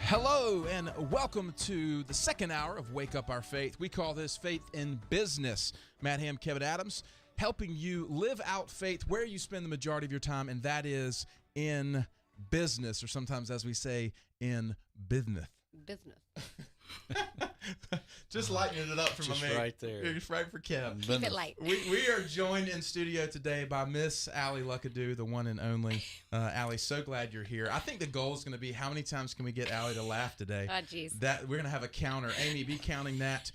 Hello and welcome to the second hour of Wake Up Our Faith. We call this Faith in Business. Matt Ham, Kevin Adams, helping you live out faith where you spend the majority of your time, and that is in business, or sometimes, as we say, in business. Business. Just lightening it up for Just my mate. right there. It's right for Kev. Keep it light. We are joined in studio today by Miss Alli Luckadoo, the one and only. Alli, so glad you're here. I think the goal is going to be how many times can we get Alli to laugh today? Oh, geez. That we're going to have a counter. Amy, be counting that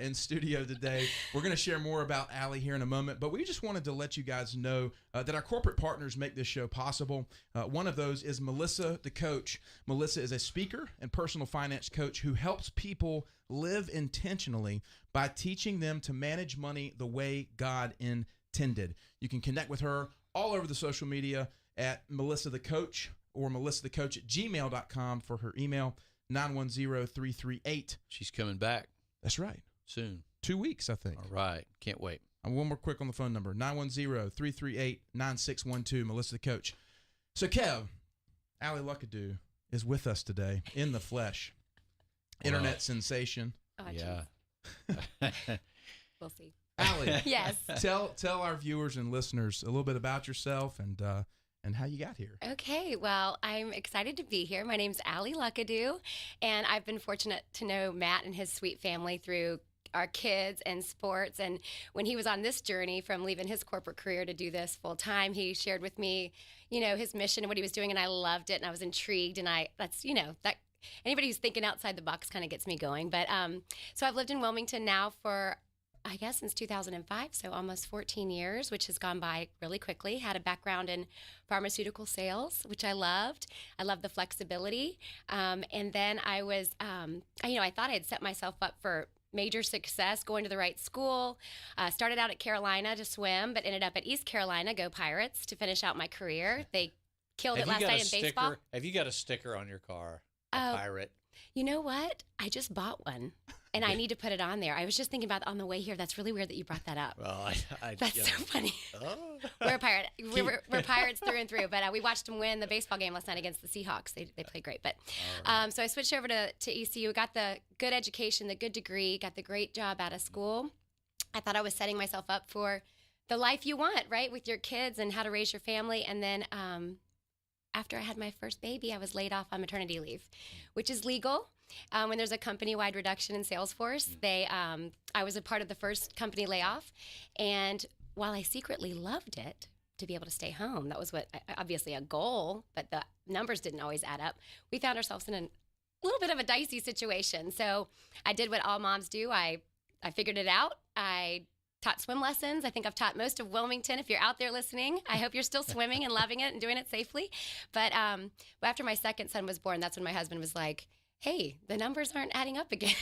in studio today. We're going to share more about Alli here in a moment, but we just wanted to let you guys know that our corporate partners make this show possible. One of those is Melissa, the coach. Melissa is a speaker and personal finance coach who helps people live intentionally by teaching them to manage money the way God intended. You can connect with her all over the social media at Melissa the Coach or melissathecoach@gmail.com for her email, 910-338. She's coming back That's right. soon. 2 weeks, I think. All right. Can't wait. One more quick on the phone number, 910-338-9612, Melissa the Coach. So, Kev, Alli Luckadoo is with us today in the flesh. Internet sensation. Oh, Yeah. We'll see. Alli, Yes. tell our viewers and listeners a little bit about yourself and how you got here. Okay. Well, I'm excited to be here. My name's Alli Luckadoo, and I've been fortunate to know Matt and his sweet family through our kids and sports. And when he was on this journey from leaving his corporate career to do this full time, he shared with me, his mission and what he was doing, and I loved it, and I was intrigued, and that anybody who's thinking outside the box kind of gets me going. But so I've lived in Wilmington now for, I guess, since 2005, so almost 14 years, which has gone by really quickly. Had a background in pharmaceutical sales, which I loved. I loved the flexibility. And then I was, I thought I had set myself up for major success, going to the right school. Started out at Carolina to swim, but ended up at East Carolina, go Pirates, to finish out my career. They killed it last night in baseball. Have you got a sticker on your car? A pirate? You know what? I just bought one, and I need to put it on there. I was just thinking about on the way here. That's really weird that you brought that up. Well, That's so funny. Oh. We're a pirate. We're Pirates through and through. But we watched them win the baseball game last night against the Seahawks. They played great. But so I switched over to ECU. Got the good education, the good degree, got the great job out of school. I thought I was setting myself up for the life you want, right, with your kids and how to raise your family. And then after I had my first baby, I was laid off on maternity leave, which is legal. When there's a company-wide reduction in sales force, I was a part of the first company layoff. And while I secretly loved it to be able to stay home, that was obviously a goal, but the numbers didn't always add up. We found ourselves in a little bit of a dicey situation. So I did what all moms do. I figured it out. I taught swim lessons. I think I've taught most of Wilmington. If you're out there listening, I hope you're still swimming and loving it and doing it safely. But after my second son was born, that's when my husband was like, hey, the numbers aren't adding up again.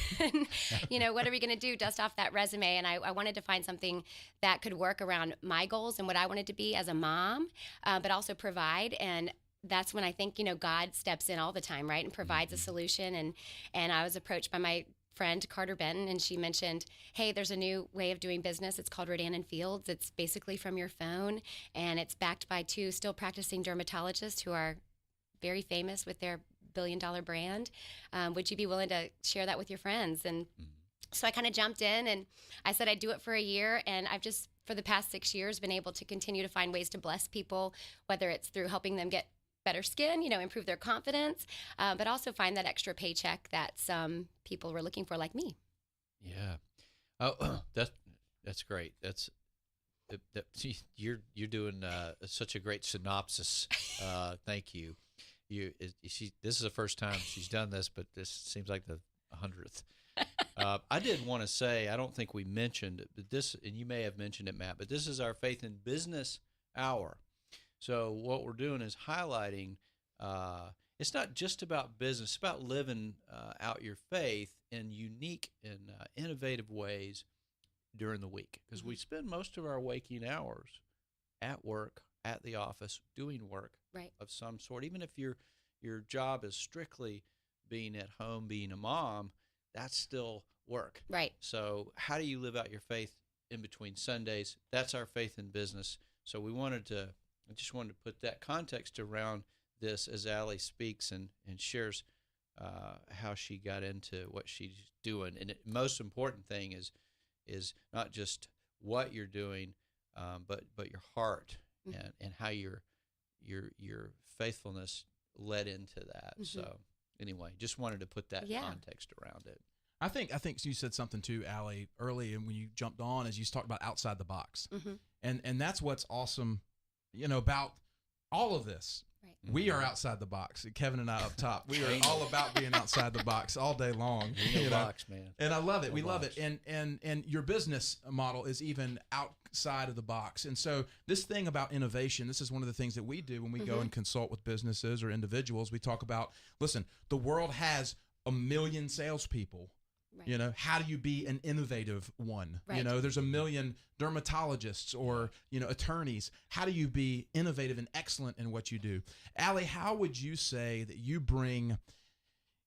What are we going to do? Dust off that resume. And I wanted to find something that could work around my goals and what I wanted to be as a mom, but also provide. And that's when I think, God steps in all the time, right, and provides a solution. And I was approached by my friend Carter Benton, and she mentioned, hey, there's a new way of doing business. It's called Rodan Fields. It's basically from your phone, and it's backed by two still practicing dermatologists who are very famous with their billion-dollar brand. Would you be willing to share that with your friends? And so I kind of jumped in, and I said I'd do it for a year, and I've just, for the past 6 years, been able to continue to find ways to bless people, whether it's through helping them get better skin, improve their confidence, but also find that extra paycheck that some people were looking for, like me. Yeah. Oh, that's great. You're doing such a great synopsis. Thank you. This is the first time she's done this, but this seems like the 100th. I did want to say, I don't think we mentioned it, but this, and you may have mentioned it, Matt, but this is our Faith in Business Hour. So what we're doing is highlighting, it's not just about business, it's about living out your faith in unique and innovative ways during the week. Because we spend most of our waking hours at work, at the office, doing work of some sort. Even if your job is strictly being at home, being a mom, that's still work. Right. So how do you live out your faith in between Sundays? That's our Faith in Business. So I just wanted to put that context around this as Alli speaks and shares how she got into what she's doing. And the most important thing is not just what you're doing, but your heart and how your faithfulness led into that. So anyway, just wanted to put that context around it. I think you said something too, Alli, early, and when you jumped on, as you talked about outside the box, and that's what's awesome, about all of this. Right. We are outside the box. Kevin and I up top, we are all about being outside the box all day long. Box, man. And I love it. We love it. And your business model is even outside of the box. And so this thing about innovation, this is one of the things that we do when we go and consult with businesses or individuals. We talk about, listen, the world has 1 million salespeople. Right. How do you be an innovative one? Right. There's 1 million dermatologists or, attorneys. How do you be innovative and excellent in what you do? Alli, how would you say that you bring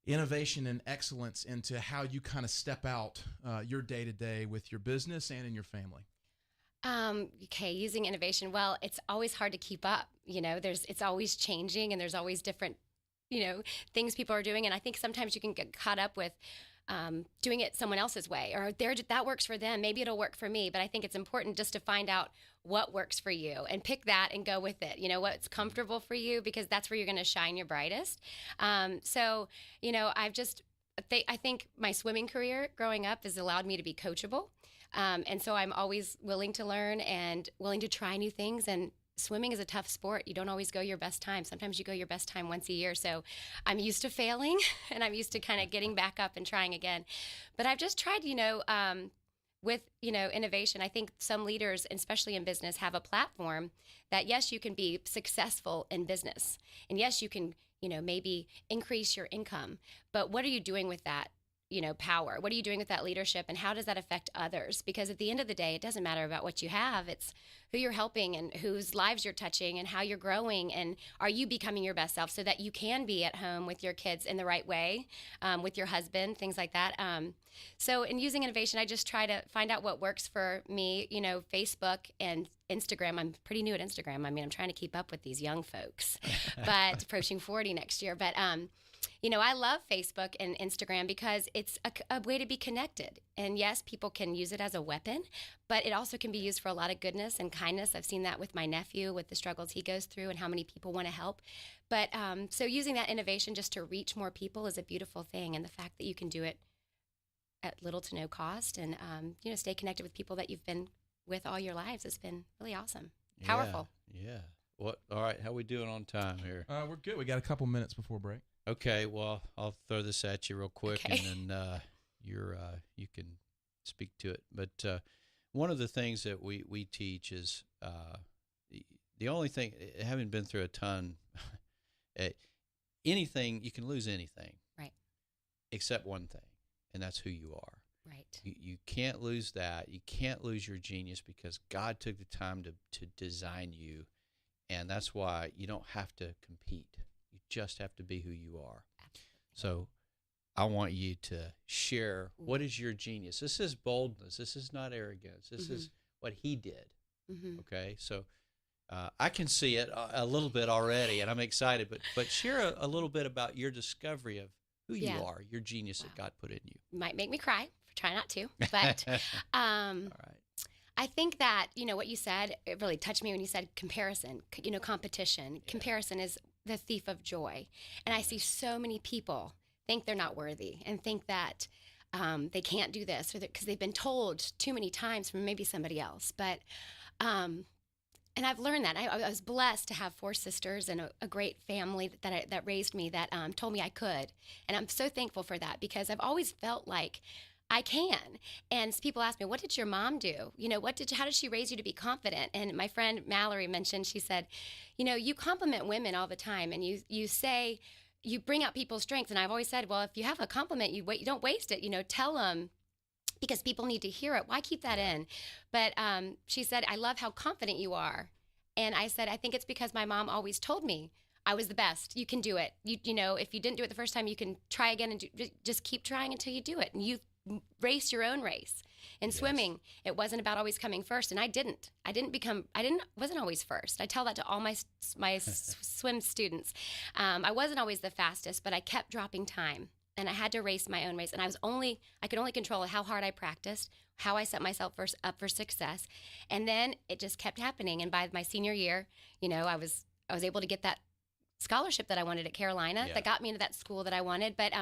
innovation and excellence into how you kind of step out your day-to-day with your business and in your family? Okay, using innovation. Well, it's always hard to keep up. It's always changing, and there's always different, things people are doing. And I think sometimes you can get caught up with doing it someone else's way, or that works for them. Maybe it'll work for me. But I think it's important just to find out what works for you and pick that and go with it. What's comfortable for you, because that's where you're going to shine your brightest. I think my swimming career growing up has allowed me to be coachable. And so I'm always willing to learn and willing to try new things. And swimming is a tough sport. You don't always go your best time. Sometimes you go your best time once a year. So I'm used to failing, and I'm used to kind of getting back up and trying again. But I've just tried, with, innovation. I think some leaders, especially in business, have a platform that, yes, you can be successful in business. And yes, you can, maybe increase your income. But what are you doing with that? Power. What are you doing with that leadership, and how does that affect others? Because at the end of the day, it doesn't matter about what you have. It's who you're helping and whose lives you're touching and how you're growing, and are you becoming your best self so that you can be at home with your kids in the right way, with your husband, things like that. So in using innovation, I just try to find out what works for me. Facebook and Instagram. I'm pretty new at Instagram. I mean, I'm trying to keep up with these young folks, but approaching 40 next year. But I love Facebook and Instagram because it's a way to be connected. And yes, people can use it as a weapon, but it also can be used for a lot of goodness and kindness. I've seen that with my nephew, with the struggles he goes through and how many people want to help. But so using that innovation just to reach more people is a beautiful thing. And the fact that you can do it at little to no cost and, stay connected with people that you've been with all your lives has been really awesome. Powerful. Yeah. What? All right. How we doing on time here? We're good. We got a couple minutes before break. Okay, well, I'll throw this at you real quick, okay. And then you can speak to it. But one of the things that we teach is the only thing, having been through a ton, anything, you can lose anything. Right. Except one thing, and that's who you are. Right. You can't lose that. You can't lose your genius, because God took the time to design you, and that's why you don't have to compete. You just have to be who you are. Absolutely. So I want you to share, what is your genius? This is boldness. This is not arrogance. This is what he did. Okay? So I can see it a little bit already, and I'm excited. But share a little bit about your discovery of who you are, your genius that God put in you. Might make me cry. Try not to. But all right. I think that, what you said, it really touched me when you said comparison, competition. Yeah. Comparison is the thief of joy. And I see so many people think they're not worthy and think that they can't do this because they've been told too many times from maybe somebody else. But, and I've learned that. I was blessed to have 4 sisters and a great family that raised me that told me I could. And I'm so thankful for that, because I've always felt like I can. And people ask me, what did your mom do? How did she raise you to be confident? And my friend Mallory mentioned, she said, you compliment women all the time, and you say, you bring out people's strengths. And I've always said, well, if you have a compliment, you don't waste it, tell them, because people need to hear it. Why keep that in? But she said, I love how confident you are. And I said, I think it's because my mom always told me I was the best. You can do it. If you didn't do it the first time, you can try again and just keep trying until you do it. And you race your own race. In swimming, it wasn't about always coming first, and I wasn't always first. I tell that to all my swim students. I wasn't always the fastest, but I kept dropping time, and I had to race my own race, and I could only control how hard I practiced, how I set myself up for success, and then it just kept happening. And by my senior year, I was able to get that scholarship that I wanted at Carolina that got me into that school that I wanted. But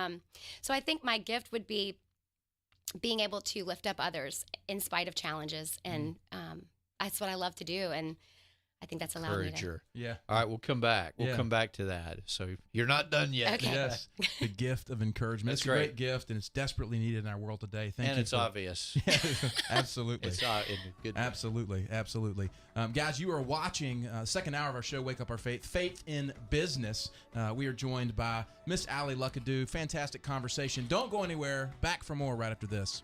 so I think my gift would be being able to lift up others in spite of challenges, and that's what I love to do, and I think that's allowed me to. Yeah. All right, we'll come back. We'll come back to that. So you're not done yet. Okay. Yes, the gift of encouragement. That's it's a great gift, and it's desperately needed in our world today. Thank you. And it's obvious. Absolutely. It's in a good way. Absolutely. Guys, you are watching second hour of our show, Wake Up Our Faith, Faith in Business. We are joined by Miss Alli Luckadoo. Fantastic conversation. Don't go anywhere. Back for more right after this.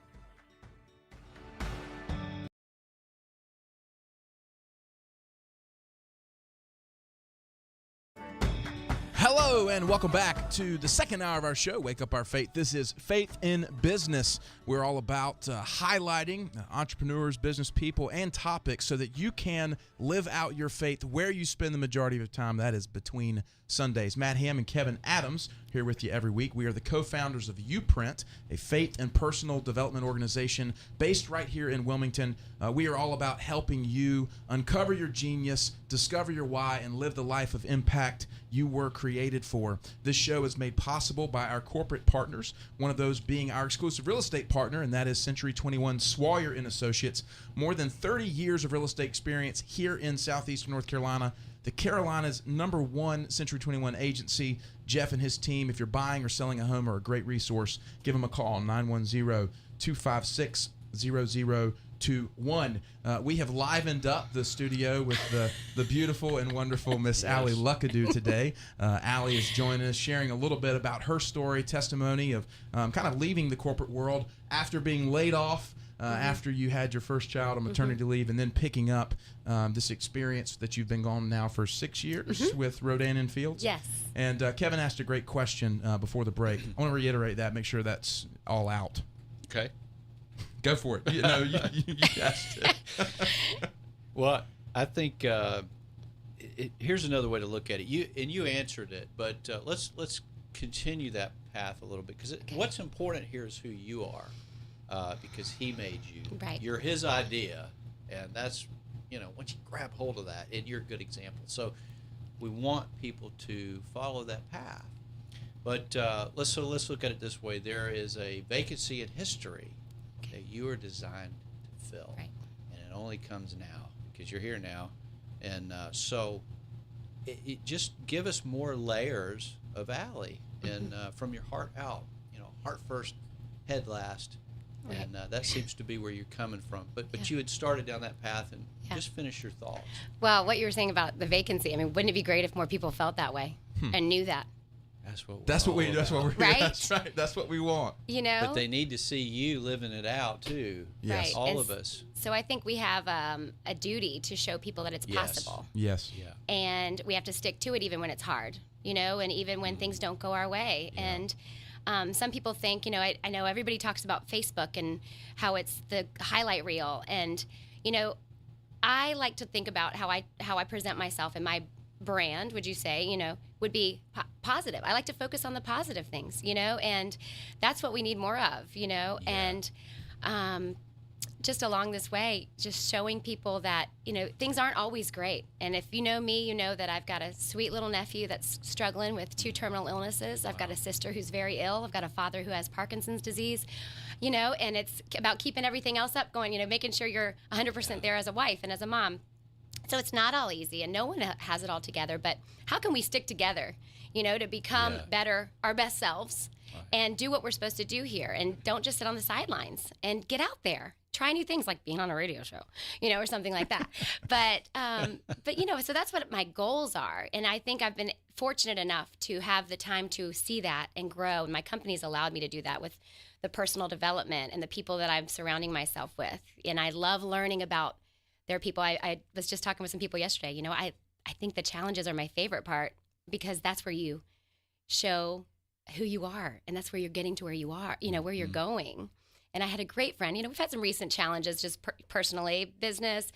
Hello and welcome back to the second hour of our show, Wake Up Our Faith. This is Faith in Business. We're all about highlighting entrepreneurs, business people, and topics so that you can live out your faith where you spend the majority of your time. That is between Sundays. Matt Ham and Kevin Adams here with you every week. We are the co-founders of UPrint, a faith and personal development organization based right here in Wilmington. We are all about helping you uncover your genius, discover your why, and live the life of impact you were created for. This show is made possible by our corporate partners, one of those being our exclusive real estate partner, and that is Century 21 Swalyer & Associates. More than 30 years of real estate experience here in southeastern North Carolina, the Carolina's #1 Century 21 agency. Jeff and his team, if you're buying or selling a home, are a great resource. Give them a call, 910-256-0021. We have livened up the studio with the beautiful and wonderful Miss Alli Luckadoo today. Alli is joining us, sharing a little bit about her story, testimony of kind of leaving the corporate world after being laid off, after you had your first child on maternity leave, and then picking up this experience that you've been gone now for 6 years with Rodan Fields. Yes. And Kevin asked a great question before the break. I want to reiterate that, make sure that's all out. Okay. Go for it. You asked it. Well, I think here's another way to look at it. You answered it, but let's continue that path a little bit, because what's important here is who you are, because he made you. Right. You're his idea, and that's once you grab hold of that, and you're a good example. So we want people to follow that path. But let's look at it this way. There is a vacancy in history that you are designed to fill, right, and it only comes now because you're here now. And so it just give us more layers of Alli, and from your heart out, heart first, head last. Right. And that seems to be where you're coming from. But you had started down that path, and just finish your thoughts. Well, what you were saying about the vacancy, I mean, wouldn't it be great if more people felt that way and knew that? That's what we're right? That's right. That's what we want. But they need to see you living it out too. Yes. Right. All of us. So I think we have a duty to show people that it's possible. Yes. Yeah. And we have to stick to it even when it's hard, and even when things don't go our way. Yeah. And some people think, I know everybody talks about Facebook and how it's the highlight reel. And, I like to think about how I present myself, and my brand, would you say, would be positive. I like to focus on the positive things, and that's what we need more of, and just along this way, just showing people that, things aren't always great. And if you know me, you know that I've got a sweet little nephew that's struggling with 2 terminal illnesses. I've got a sister who's very ill. I've got a father who has Parkinson's disease, and it's about keeping everything else up going, making sure you're 100% there as a wife and as a mom. So it's not all easy, and no one has it all together. But how can we stick together, to become better, our best selves, and do what we're supposed to do here, and don't just sit on the sidelines, and get out there. Try new things like being on a radio show, or something like that. But so that's what my goals are. And I think I've been fortunate enough to have the time to see that and grow. And my company's allowed me to do that with the personal development and the people that I'm surrounding myself with. And I love learning about their people. I was just talking with some people yesterday. I think the challenges are my favorite part, because that's where you show who you are. And that's where you're getting to where you are, where you're going. And I had a great friend. We've had some recent challenges just personally, business,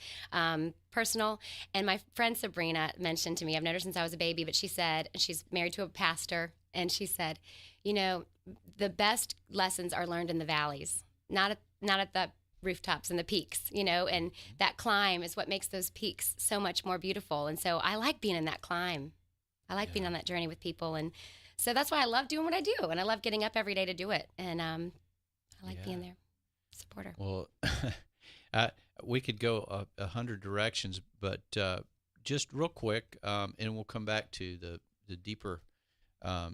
personal. And my friend Sabrina mentioned to me, I've known her since I was a baby, but she said, and she's married to a pastor, and she said, the best lessons are learned in the valleys, not at the rooftops and the peaks, and that climb is what makes those peaks so much more beautiful. And so I like being in that climb. I like being on that journey with people. And so that's why I love doing what I do. And I love getting up every day to do it. And I like being there, supporter. Well, we could go 100 directions, but just real quick, and we'll come back to the deeper.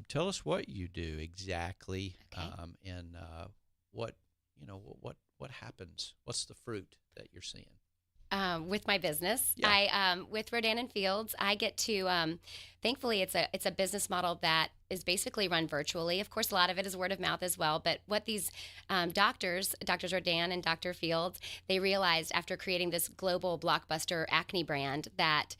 Tell us what you do exactly, and what happens. What's the fruit that you're seeing? With my business, with Rodan Fields, I get to. Thankfully, it's a business model that is basically run virtually. Of course, a lot of it is word of mouth as well. But what these Doctors Rodan and Dr. Fields, they realized after creating this global blockbuster acne brand that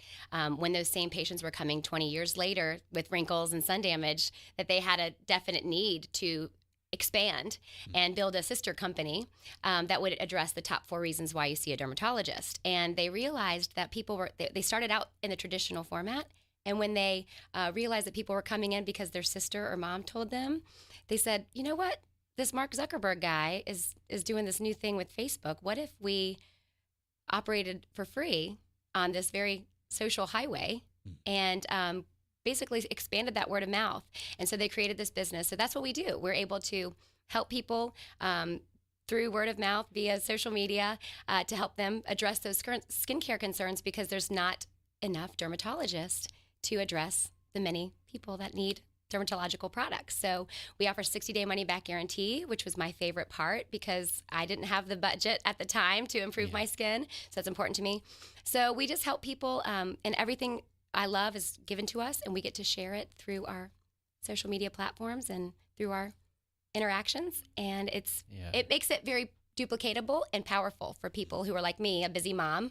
when those same patients were coming 20 years later with wrinkles and sun damage, that they had a definite need to expand and build a sister company that would address the top 4 reasons why you see a dermatologist. And they realized that they started out in the traditional format. And when they realized that people were coming in because their sister or mom told them, they said, you know what? This Mark Zuckerberg guy is doing this new thing with Facebook. What if we operated for free on this very social highway and basically expanded that word of mouth. And so they created this business. So that's what we do. We're able to help people through word of mouth via social media to help them address those current skincare concerns, because there's not enough dermatologists to address the many people that need dermatological products. So we offer 60-day money-back guarantee, which was my favorite part because I didn't have the budget at the time to improve my skin. So that's important to me. So we just help people, and everything I love is given to us, and we get to share it through our social media platforms and through our interactions. And it makes it very duplicatable and powerful for people who are like me, a busy mom,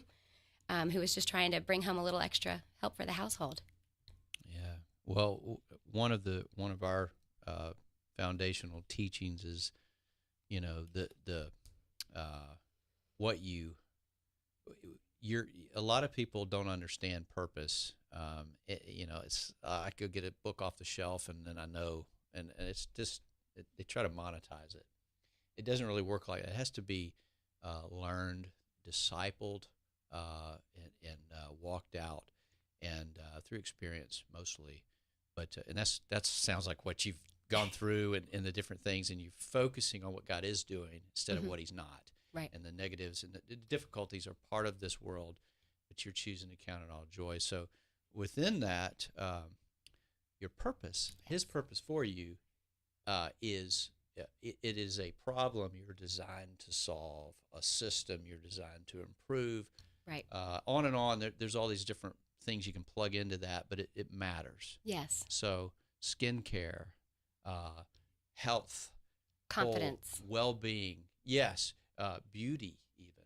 who is just trying to bring home a little extra help for the household. Yeah. Well, one of our foundational teachings is, a lot of people don't understand purpose. It's I could get a book off the shelf and then I know, and it's just they try to monetize it. It doesn't really work like that. It has to be learned, discipled, and walked out, and through experience mostly. But and that sounds like what you've gone through and the different things, and you're focusing on what God is doing instead of what He's not. Right. And the negatives and the difficulties are part of this world, but you're choosing to count it all joy. So within that, your purpose, His purpose for you, is it is a problem you're designed to solve, a system you're designed to improve. Right. On and on. There's all these different things you can plug into that, but it matters. Yes. So skincare, health, confidence, well-being, yes. Beauty even,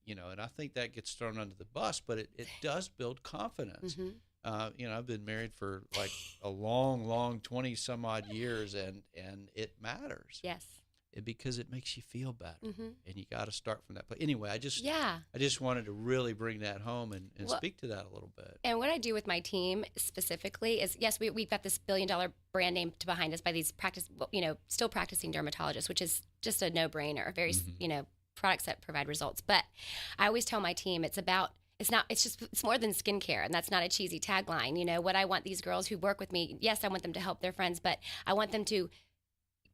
and I think that gets thrown under the bus, but it does build confidence. I've been married for like a long 20 some odd years, and it matters. Yes. Because it makes you feel better, and you got to start from that place. Anyway, I just wanted to really bring that home and speak to that a little bit. And what I do with my team specifically is, yes, we've got this $1 billion brand name behind us by these still practicing dermatologists, which is just a no-brainer. Very, products that provide results. But I always tell my team it's more than skincare, and that's not a cheesy tagline. What I want these girls who work with me, yes, I want them to help their friends, but I want them to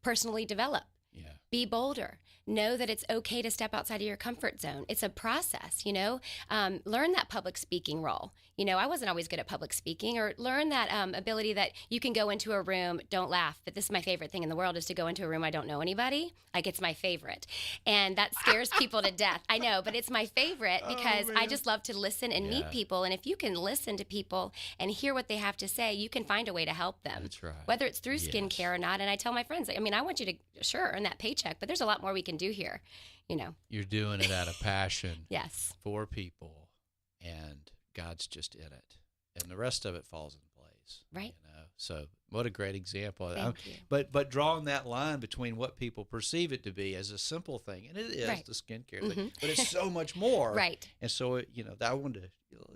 personally develop. Yeah. Be bolder. Know that it's okay to step outside of your comfort zone. It's a process, learn that public speaking role. I wasn't always good at public speaking, or learn that ability that you can go into a room, don't laugh, but this is my favorite thing in the world is to go into a room I don't know anybody. Like, it's my favorite. And that scares people to death. I know, but it's my favorite because I just love to listen and meet people. And if you can listen to people and hear what they have to say, you can find a way to help them. That's right. Whether it's through skincare or not. And I tell my friends, I want you to, earn that paycheck, but there's a lot more we can do here, You're doing it out of passion. Yes. For people, and God's just in it, and the rest of it falls in place. Right. So what a great example. Thank you. But drawing that line between what people perceive it to be as a simple thing, and it is the skincare thing, but it's so much more. Right. And so I wanted to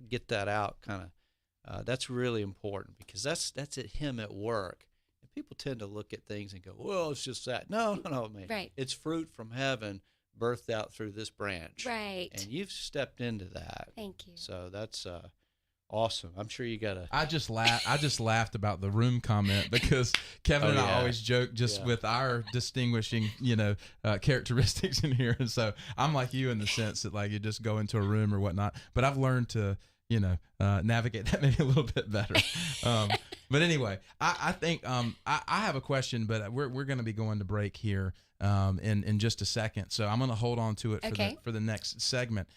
get that out kind of. That's really important because that's him at work. And people tend to look at things and go, well, it's just that. No, man. Right. It's fruit from heaven birthed out through this branch. Right. And you've stepped into that. Thank you. So that's awesome. I'm sure you got to. I just laughed about the room comment because Kevin and I always joke with our distinguishing, characteristics in here. And so I'm like you in the sense that like you just go into a room or whatnot. But I've learned to, navigate that maybe a little bit better. But anyway, I think I have a question, but we're going to be going to break here in just a second. So I'm going to hold on to it for the next segment.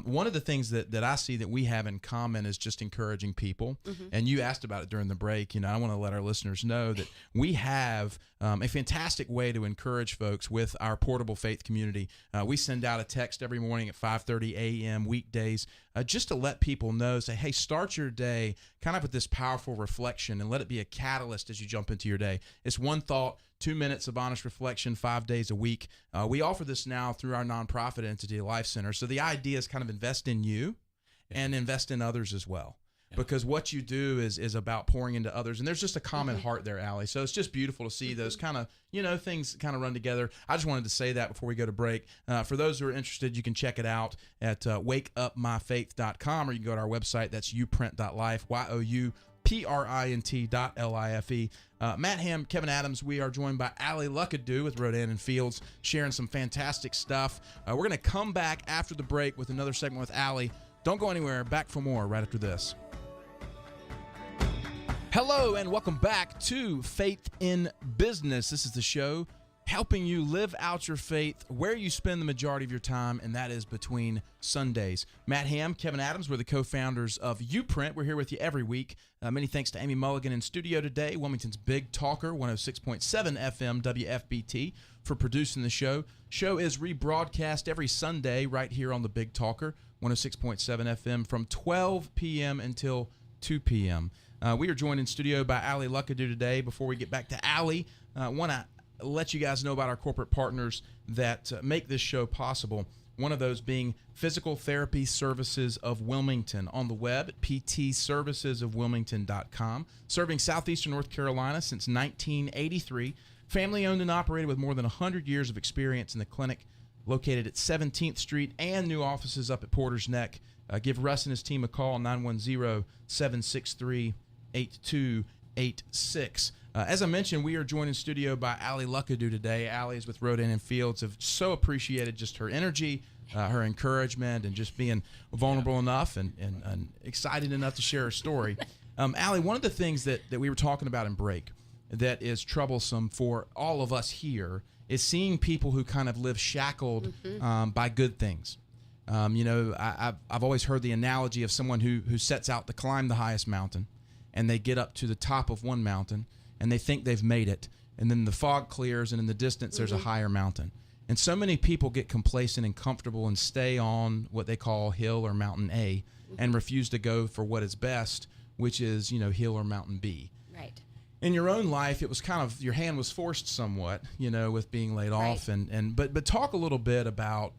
One of the things that I see that we have in common is just encouraging people. Mm-hmm. And you asked about it during the break. I want to let our listeners know that we have a fantastic way to encourage folks with our portable faith community. We send out a text every morning at 5:30 a.m. weekdays just to let people know, say, hey, start your day kind of with this powerful reflection and let it be a catalyst as you jump into your day. It's one thought, 2 minutes of honest reflection, 5 days a week. We offer this now through our nonprofit entity, Life Center. So the idea is kind of invest in you and invest in others as well. Because what you do is about pouring into others. And there's just a common heart there, Alli. So it's just beautiful to see those kind of, things kind of run together. I just wanted to say that before we go to break. For those who are interested, you can check it out at wakeupmyfaith.com, or you can go to our website. That's youprint.life, YOUPRINT.LIFE. Matt Ham, Kevin Adams, we are joined by Alli Luckadoo with Rodan Fields, sharing some fantastic stuff. We're going to come back after the break with another segment with Alli. Don't go anywhere. Back for more right after this. Hello and welcome back to Faith in Business. This is the show helping you live out your faith where you spend the majority of your time, and that is between Sundays. Matt Ham, Kevin Adams, we're the co-founders of YouPrint. We're here with you every week. Many thanks to Amy Mulligan in studio today, Wilmington's Big Talker, 106.7 FM WFBT, for producing the show. Show is rebroadcast every Sunday right here on the Big Talker, 106.7 FM from 12 p.m. until 2 p.m. We are joined in studio by Alli Luckadoo today. Before we get back to Alli, I want to let you guys know about our corporate partners that make this show possible. One of those being Physical Therapy Services of Wilmington on the web at ptservicesofwilmington.com. Serving southeastern North Carolina since 1983. Family owned and operated with more than 100 years of experience in the clinic located at 17th Street and new offices up at Porter's Neck. Give Russ and his team a call, 910-763-8286. As I mentioned, we are joined in studio by Alli Luckadoo today. Alli is with Rodan Fields. Have so appreciated just her energy, her encouragement, and just being vulnerable enough and excited enough to share her story. Alli, one of the things that we were talking about in break that is troublesome for all of us here is seeing people who kind of live shackled by good things. I've always heard the analogy of someone who sets out to climb the highest mountain, and they get up to the top of one mountain, and they think they've made it, and then the fog clears, and in the distance there's a higher mountain. And so many people get complacent and comfortable and stay on what they call hill or mountain A and refuse to go for what is best, which is, hill or mountain B. Right. In your own life, it was kind of, your hand was forced somewhat, with being laid off. But talk a little bit about,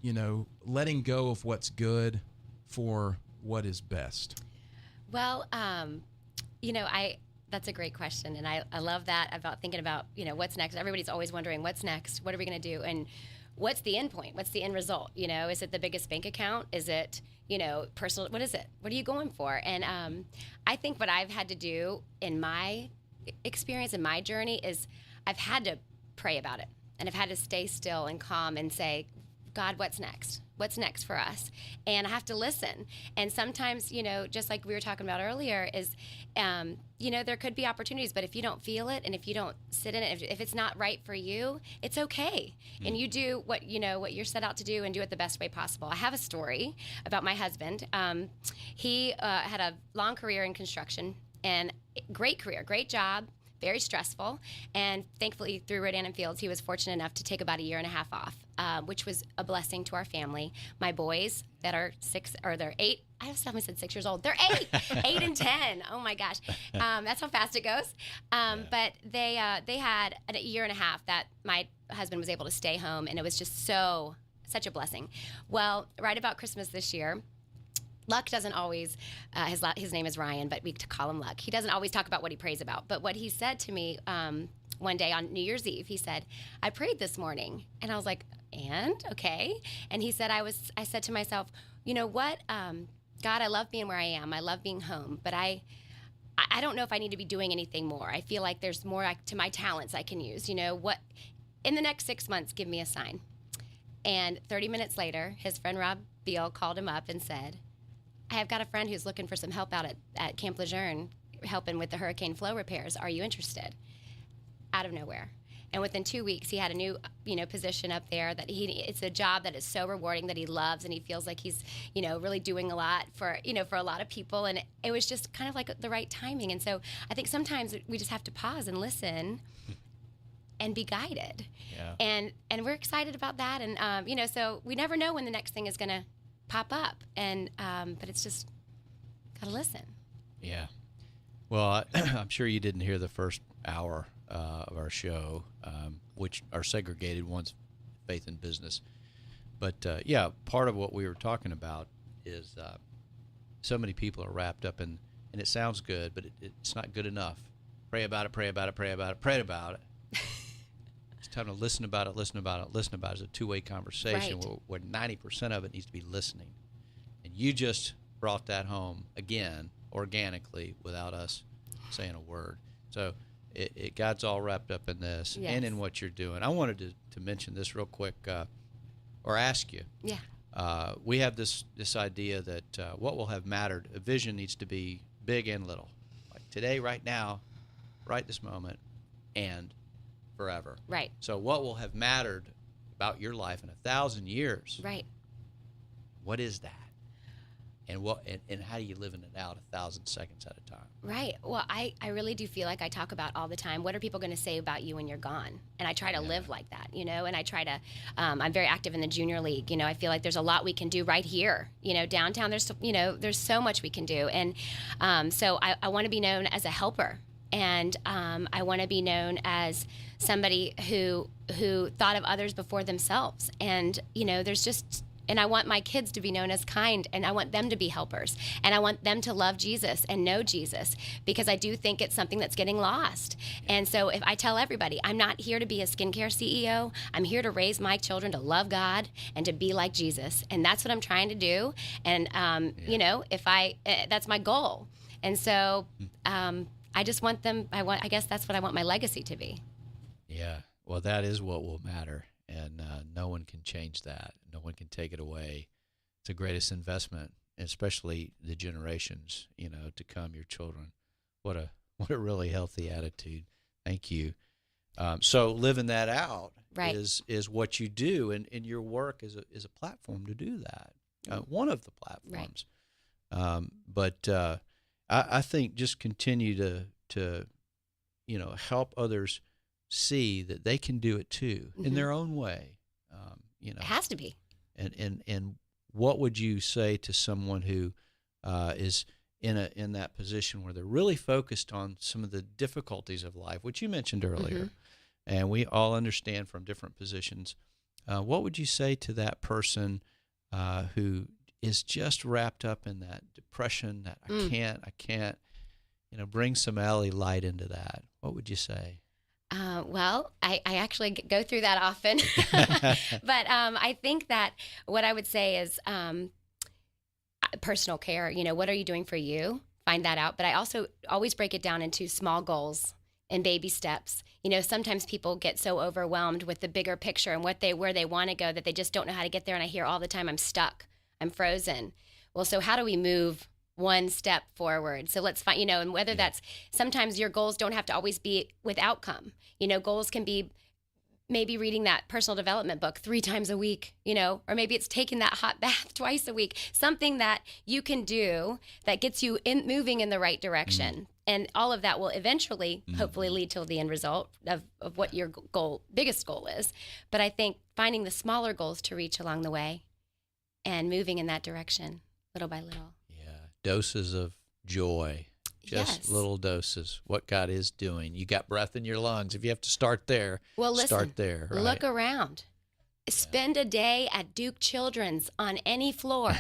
letting go of what's good for what is best. Well, that's a great question. And I love that about thinking about, what's next. Everybody's always wondering what's next, what are we going to do? And what's the end point? What's the end result? Is it the biggest bank account? Is it, personal? What is it? What are you going for? And I think what I've had to do in my experience, in my journey, is I've had to pray about it. And I've had to stay still and calm and say, God, what's next? What's next for us? And I have to listen. And sometimes, just like we were talking about earlier, is, there could be opportunities, but if you don't feel it and if you don't sit in it, if it's not right for you, it's okay. And you do what you're set out to do and do it the best way possible. I have a story about my husband. He had a long career in construction and great career, great job, very stressful. And thankfully, through Rodan Fields, he was fortunate enough to take about a year and a half off, which was a blessing to our family. My boys that are they're 8. I almost said 6 years old. They're 8, 8 and 10. Oh my gosh, that's how fast it goes. But they had a year and a half that my husband was able to stay home, and it was just such a blessing. Well, right about Christmas this year, Luck doesn't always, his name is Ryan, but we call him Luck. He doesn't always talk about what he prays about. But what he said to me one day on New Year's Eve, he said, I prayed this morning. And I was like, and? Okay. And he said, I said to myself, you know what? God, I love being where I am. I love being home. But I don't know if I need to be doing anything more. I feel like there's more to my talents I can use. You know, what? In the next 6 months, give me a sign. And 30 minutes later, his friend Rob Beal called him up and said, I have got a friend who's looking for some help out at Camp Lejeune, helping with the hurricane flow repairs. Are you interested? Out of nowhere. And within 2 weeks, he had a new, position up there that it's a job that is so rewarding that he loves, and he feels like he's, really doing a lot for a lot of people. And it was just kind of like the right timing. And so I think sometimes we just have to pause and listen and be guided. Yeah. And we're excited about that. And, so we never know when the next thing is going to pop up. And but it's just got to listen. Yeah. Well, I'm sure you didn't hear the first hour of our show, which are segregated ones, faith and business. But, part of what we were talking about is so many people are wrapped up in, and it sounds good, but it's not good enough. Pray about it, pray about it, pray about it, pray about it. It's time to listen about it, listen about it, listen about it. It's a two-way conversation where 90% of it needs to be listening. And you just brought that home, again, organically, without us saying a word. So God's all wrapped up in this and in what you're doing. I wanted to mention this real quick, or ask you. Yeah. We have this idea that what will have mattered, a vision needs to be big and little. Like today, right now, right this moment, and forever. Right. So what will have mattered about your life in 1,000 years? Right. What is that? And and how do you live in it out 1,000 seconds at a time? Right. Well, I really do feel like I talk about all the time, what are people going to say about you when you're gone? And I try to live like that, and I try to, I'm very active in the junior league. I feel like there's a lot we can do right here, downtown. There's so much we can do. And so I want to be known as a helper. And I want to be known as somebody who thought of others before themselves. And, and I want my kids to be known as kind, and I want them to be helpers. And I want them to love Jesus and know Jesus, because I do think it's something that's getting lost. And so if I tell everybody, I'm not here to be a skincare CEO, I'm here to raise my children to love God and to be like Jesus. And that's what I'm trying to do. And, that's my goal. And so, I just want them. I guess that's what I want my legacy to be. Yeah. Well, that is what will matter, and no one can change that. No one can take it away. It's the greatest investment, especially the generations, to come. Your children. What a really healthy attitude. Thank you. So living that out is what you do, and your work is a platform to do that. One of the platforms. Right. But I think just continue to help others see that they can do it too in their own way. It has to be. And what would you say to someone who is in that position where they're really focused on some of the difficulties of life, which you mentioned earlier, and we all understand from different positions? What would you say to that person who is just wrapped up in that depression, that I can't, bring some Alli light into that? What would you say? Well, I actually go through that often, but I think that what I would say is personal care. What are you doing for you? Find that out. But I also always break it down into small goals and baby steps. Sometimes people get so overwhelmed with the bigger picture and where they want to go that they just don't know how to get there. And I hear all the time, I'm stuck. I'm frozen. Well, so how do we move one step forward? So let's find, and whether that's, sometimes your goals don't have to always be with outcome. Goals can be maybe reading that personal development book 3 times a week, or maybe it's taking that hot bath twice a week, something that you can do that gets you moving in the right direction. And all of that will eventually, hopefully, lead to the end result of what your biggest goal is. But I think finding the smaller goals to reach along the way and moving in that direction little by little. Yeah. Doses of joy. Just little doses. What God is doing. You got breath in your lungs. If you have to start there, well, listen, start there. Right? Look around. Spend a day at Duke Children's on any floor.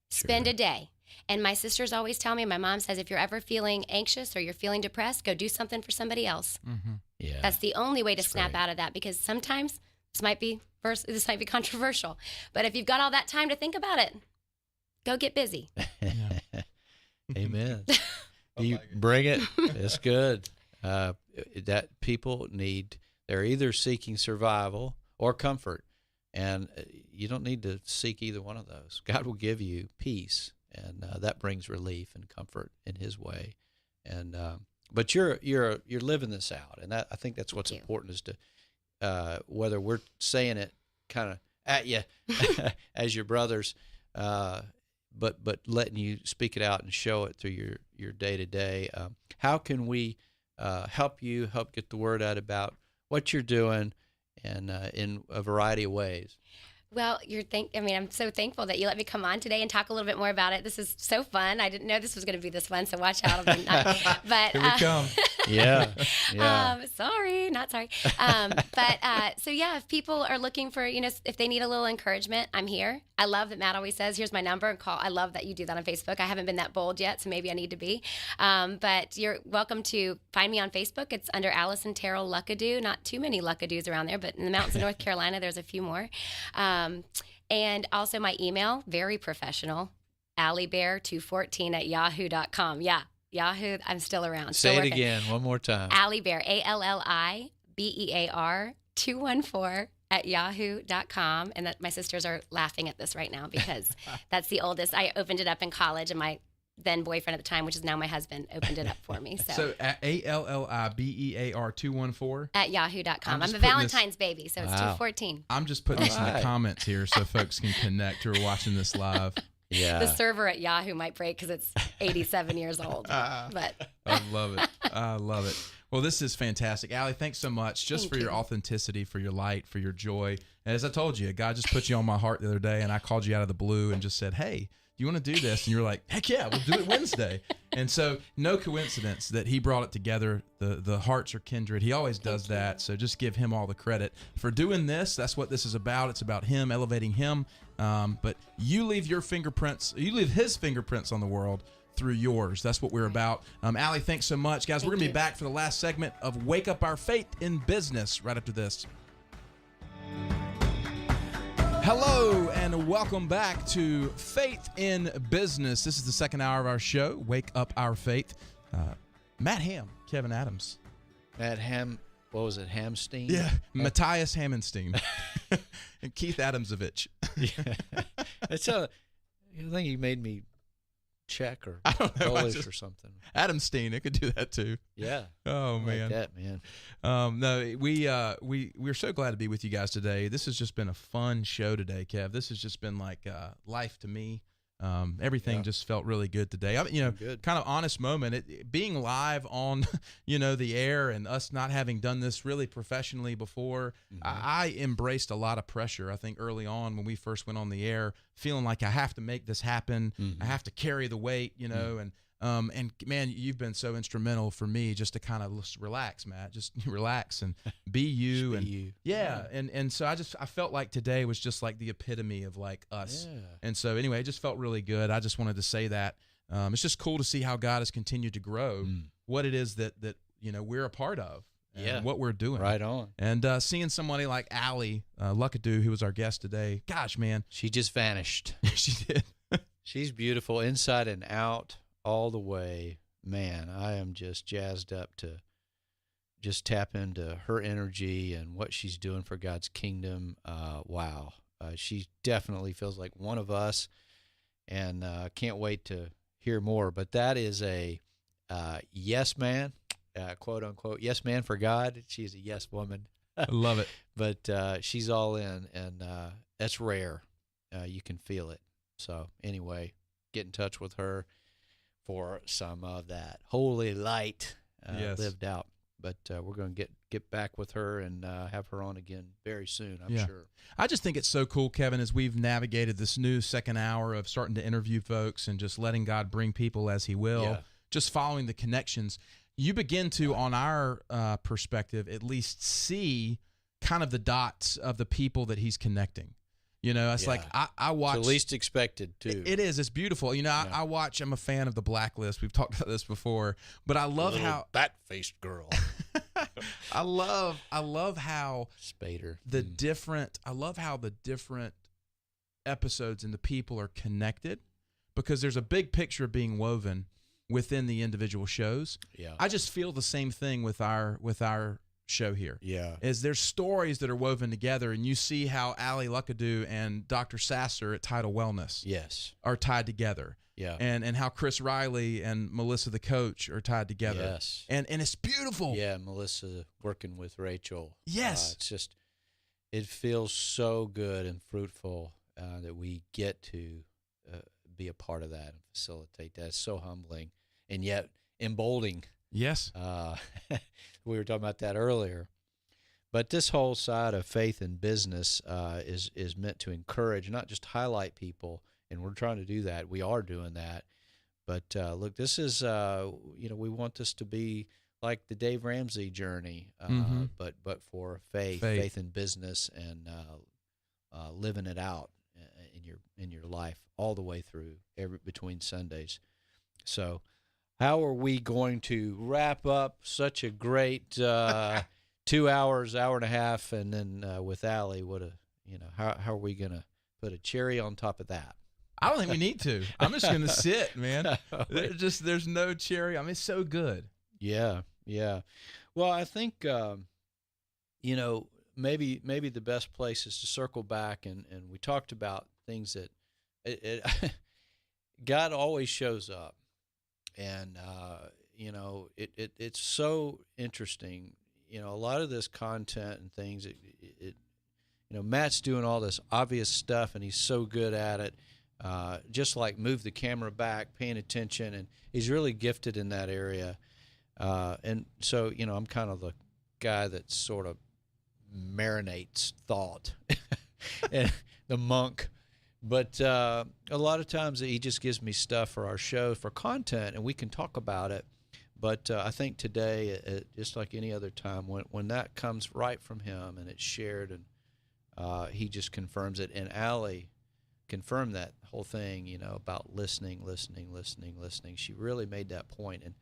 Spend a day. And my sisters always tell me, my mom says, if you're ever feeling anxious or you're feeling depressed, go do something for somebody else. Yeah. That's the only way to snap out of that, because sometimes this might be controversial, but if you've got all that time to think about it, go get busy. Amen. You bring it. It's good. That people need, they're either seeking survival or comfort, and you don't need to seek either one of those. God will give you peace, and that brings relief and comfort in His way. And but you're living this out, and I think that's what's important, is to whether we're saying it kind of at you as your brothers, but letting you speak it out and show it through your day to day. How can we help get the word out about what you're doing, and in a variety of ways? Well, I'm so thankful that you let me come on today and talk a little bit more about it. This is so fun. I didn't know this was going to be this fun, so watch out. But here we come. Yeah. Sorry, not sorry. So yeah, if people are looking for, if they need a little encouragement, I'm here. I love that Matt always says, here's my number, and call. I love that you do that on Facebook. I haven't been that bold yet, so maybe I need to be. But you're welcome to find me on Facebook. It's under Allison Terrell Luckadoo. Not too many Luckadoos around there, but in the mountains of North Carolina, there's a few more. And also my email, very professional, allibear214@yahoo.com. Yeah, Yahoo, I'm still around. Say it again, one more time. Allibear, ALLIBEAR 214@yahoo.com. And that my sisters are laughing at this right now, because that's the oldest. I opened it up in college, and my then boyfriend at the time, which is now my husband, opened it up for me. So ALLIBEAR 214 @yahoo.com. I'm a Valentine's baby, so it's 214. I'm just putting this in the comments here so folks can connect who are watching this live. Yeah. The server at Yahoo might break because it's 87 years old. But I love it. I love it. Well, this is fantastic. Alli, thanks so much just for your authenticity, for your light, for your joy. And as I told you, God just put you on my heart the other day, and I called you out of the blue and just said, hey, do you want to do this? And you were like, heck yeah, we'll do it Wednesday. And so no coincidence that He brought it together. The hearts are kindred. He always does that. So just give Him all the credit for doing this. That's what this is about. It's about Him, elevating Him. But you leave His fingerprints on the world through yours. That's what we're about. Alli, thanks so much. Guys, we're going to be back for the last segment of Wake Up Our Faith in Business right after this. Hello and welcome back to Faith in Business. This is the second hour of our show, Wake Up Our Faith. Matt Ham, Kevin Adams. Matt Ham, what was it, Hamstein? Yeah, Matthias Hammenstein and Keith Adamsovich. Yeah. I think he made me check or I don't know, Polish or something. Adamstein, it could do that too. Yeah. Oh man. Like that, man. No, we're so glad to be with you guys today. This has just been a fun show today, Kev. This has just been like life to me. Everything just felt really good today. Kind of honest moment. Being live on, the air, and us not having done this really professionally before, I embraced a lot of pressure. I think early on when we first went on the air, feeling like I have to make this happen. I have to carry the weight, and man, you've been so instrumental for me just to kind of relax, Matt. Just relax and be you. Just be you. Yeah. And so I felt like today was just like the epitome of like us. Yeah. And so anyway, it just felt really good. I just wanted to say that. It's just cool to see how God has continued to grow what it is that we're a part of. And what we're doing. Right on. And seeing somebody like Alli Luckadoo, who was our guest today, gosh, man. She just vanished. She did. She's beautiful inside and out. All the way, man, I am just jazzed up to just tap into her energy and what she's doing for God's kingdom. Wow. She definitely feels like one of us, and can't wait to hear more. But that is a yes man, quote unquote, yes man for God. She's a yes woman. I love it. But she's all in, and that's rare. You can feel it. So anyway, get in touch with her. for some of that holy light Yes. lived out. But we're going to get back with her and have her on again very soon, I'm Yeah. sure. I just think it's so cool, Kevin, as we've navigated this new second hour of starting to interview folks and just letting God bring people as he will, Yeah. just following the connections. You begin to, on our perspective, at least see kind of the dots of the people that he's connecting. You know, it's like I watch. It's the least expected, too. It is. It's beautiful. You know, I watch. I'm a fan of the Blacklist. We've talked about this before, but I love how bat-faced girl. I love how Spader. I love how the different episodes and the people are connected, because there's a big picture being woven within the individual shows. Yeah. I just feel the same thing with our show here. Yeah. Is there's stories that are woven together, and you see how Alli Luckadoo and Dr. Sasser at Tidal Wellness Yes. are tied together. Yeah. And how Chris Riley and Melissa the coach are tied together. Yes. And it's beautiful. Yeah, Melissa working with Rachel. Yes. It's just, it feels so good and fruitful that we get to be a part of that and facilitate that. It's so humbling and yet emboldening. Yes. We were talking about that earlier. But this whole side of faith and business is meant to encourage, not just highlight people, and we're trying to do that. We are doing that. But look, this is, we want this to be like the Dave Ramsey journey, but for faith in business and living it out in your life all the way through between Sundays. So, how are we going to wrap up such a great 2 hours, hour and a half, and then with Alli, how are we going to put a cherry on top of that? I don't think we need to. I'm just going to sit, man. There's no cherry. I mean, it's so good. Yeah. Well, I think, maybe the best place is to circle back, and we talked about things that God always shows up. And, it's so interesting. A lot of this content and things, Matt's doing all this obvious stuff, and he's so good at it. Just like move the camera back, paying attention, and he's really gifted in that area. And so, I'm kind of the guy that sort of marinates thought and the monk. But a lot of times he just gives me stuff for our show, for content, and we can talk about it. But I think today, just like any other time, when that comes right from him and it's shared, and he just confirms it. And Alli confirmed that whole thing, about listening. She really made that point. And,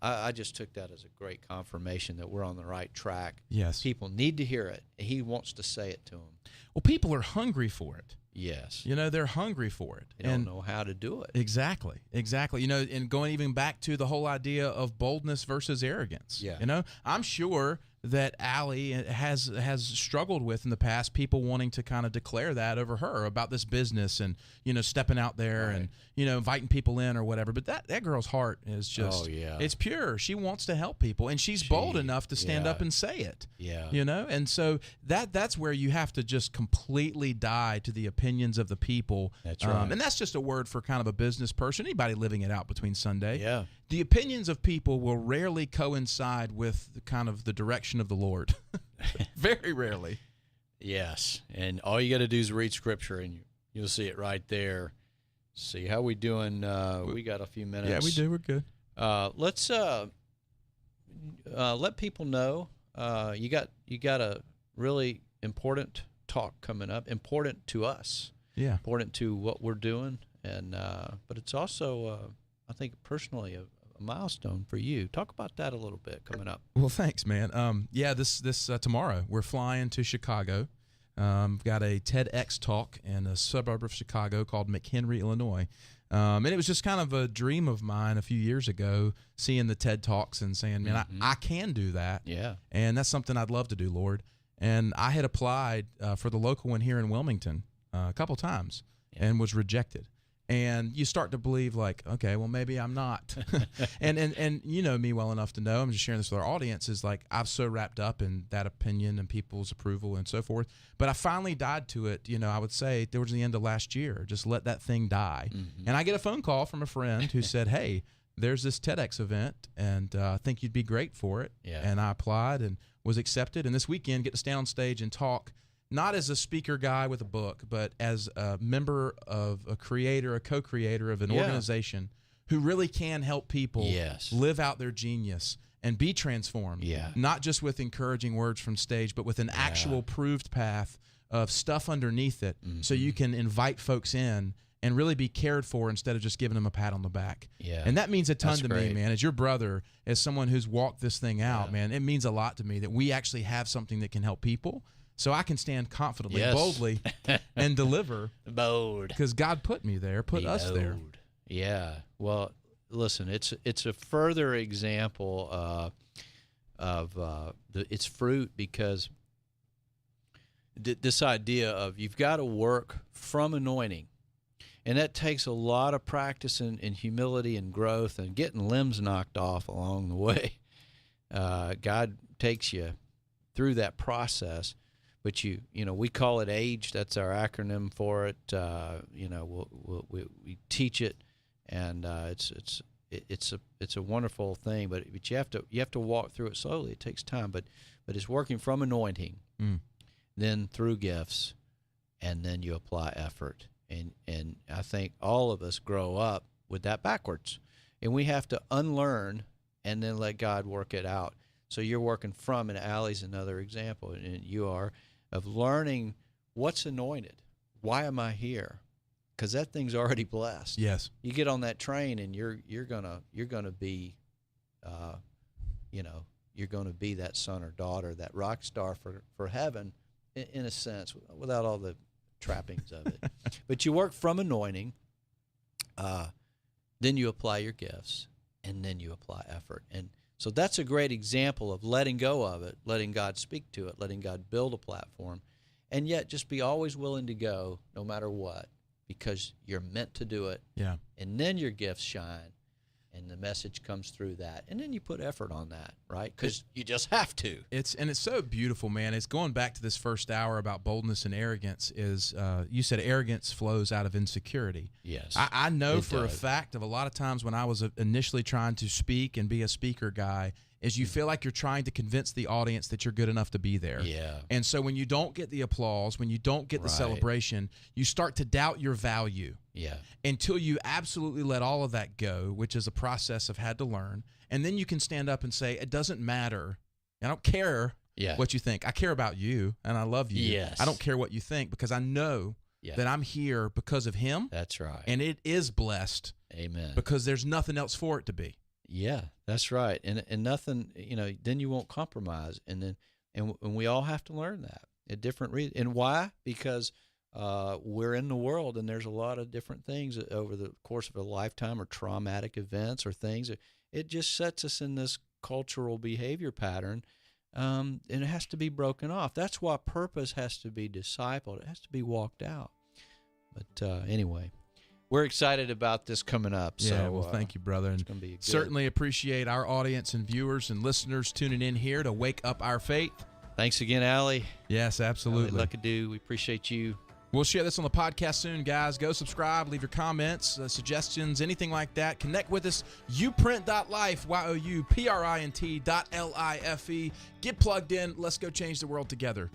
I just took that as a great confirmation that we're on the right track. Yes. People need to hear it. He wants to say it to them. Well, people are hungry for it. Yes. They're hungry for it. They don't know how to do it. Exactly. And going even back to the whole idea of boldness versus arrogance. Yeah. I'm sure that Alli has struggled with in the past, people wanting to kind of declare that over her about this business and, stepping out there and, inviting people in or whatever. But that girl's heart is just, it's pure. She wants to help people, and she's bold enough to stand up and say it. Yeah. And so that's where you have to just completely die to the opinions of the people. That's right. And that's just a word for kind of a business person, anybody living it out between Sunday. Yeah. The opinions of people will rarely coincide with kind of the direction of the Lord. Very rarely. Yes. And all you got to do is read Scripture, and you'll see it right there. See how we doing? We got a few minutes. Yeah, we do. We're good. Let's let people know you got a really important talk coming up. Important to us. Yeah. Important to what we're doing, and but it's also I think personally a milestone for you. Talk about that a little bit coming up. Well, thanks, man. This tomorrow we're flying to Chicago. We've got a TEDx talk in a suburb of Chicago called McHenry, Illinois. And it was just kind of a dream of mine a few years ago, seeing the TED Talks and saying, man, I can do that. Yeah. And that's something I'd love to do, Lord. And I had applied for the local one here in Wilmington a couple times and was rejected. And you start to believe, like, okay, well, maybe I'm not. and you know me well enough to know, I'm just sharing this with our audience, is like I'm so wrapped up in that opinion and people's approval and so forth. But I finally died to it, I would say towards the end of last year. Just let that thing die. And I get a phone call from a friend who said, hey, there's this TEDx event, and I think you'd be great for it. Yeah. And I applied and was accepted. And this weekend, get to stand on stage and talk, not as a speaker guy with a book, but as a member of a creator, a co-creator of an organization who really can help people live out their genius and be transformed. Yeah. Not just with encouraging words from stage, but with an actual proved path of stuff underneath it, so you can invite folks in and really be cared for instead of just giving them a pat on the back. Yeah. And that means a ton to great. me, man. As your brother, as someone who's walked this thing out, man, it means a lot to me that we actually have something that can help people. So I can stand confidently, boldly, and deliver. Bold. Because God put me there, put us there. Yeah. Well, listen, it's a further example of its fruit, because this idea of you've got to work from anointing. And that takes a lot of practice and humility and growth and getting limbs knocked off along the way. God takes you through that process. But we call it AGE. That's our acronym for it. We teach it, and it's a wonderful thing. But you have to walk through it slowly. It takes time. But it's working from anointing, then through gifts, and then you apply effort. And I think all of us grow up with that backwards, and we have to unlearn and then let God work it out. So you're working from, and Alli's another example, and you are, of learning what's anointed. Why am I here? Because that thing's already blessed. Yes. You get on that train, and you're gonna be, you're gonna be that son or daughter, that rock star for heaven, in a sense, without all the trappings of it. But you work from anointing, then you apply your gifts, and then you apply effort. And so that's a great example of letting go of it, letting God speak to it, letting God build a platform, and yet just be always willing to go no matter what, because you're meant to do it. Yeah. And then your gifts shine, and the message comes through that. And then you put effort on that, right? Because you just have to. It's so beautiful, man. It's going back to this first hour about boldness and arrogance. Is you said arrogance flows out of insecurity. Yes. I know for a fact of a lot of times when I was initially trying to speak and be a speaker guy, is you feel like you're trying to convince the audience that you're good enough to be there. Yeah. And so when you don't get the applause, when you don't get the celebration, you start to doubt your value. Yeah. Until you absolutely let all of that go, which is a process I've had to learn. And then you can stand up and say, it doesn't matter. I don't care what you think. I care about you, and I love you. Yes. I don't care what you think, because I know that I'm here because of him. That's right. And it is blessed. Amen. Because there's nothing else for it to be. Yeah, that's right. And nothing, then you won't compromise. And we all have to learn that at different reasons. And why? Because we're in the world, and there's a lot of different things over the course of a lifetime, or traumatic events or things. It just sets us in this cultural behavior pattern, and it has to be broken off. That's why purpose has to be discipled. It has to be walked out. But anyway, we're excited about this coming up. Yeah, well, thank you, brother. And certainly appreciate our audience and viewers and listeners tuning in here to wake up our faith. Thanks again, Alli. Yes, absolutely. Alli Luckadoo, we appreciate you. We'll share this on the podcast soon, guys. Go subscribe, leave your comments, suggestions, anything like that. Connect with us. Youprint.life, YOUPRINT.LIFE. Get plugged in. Let's go change the world together.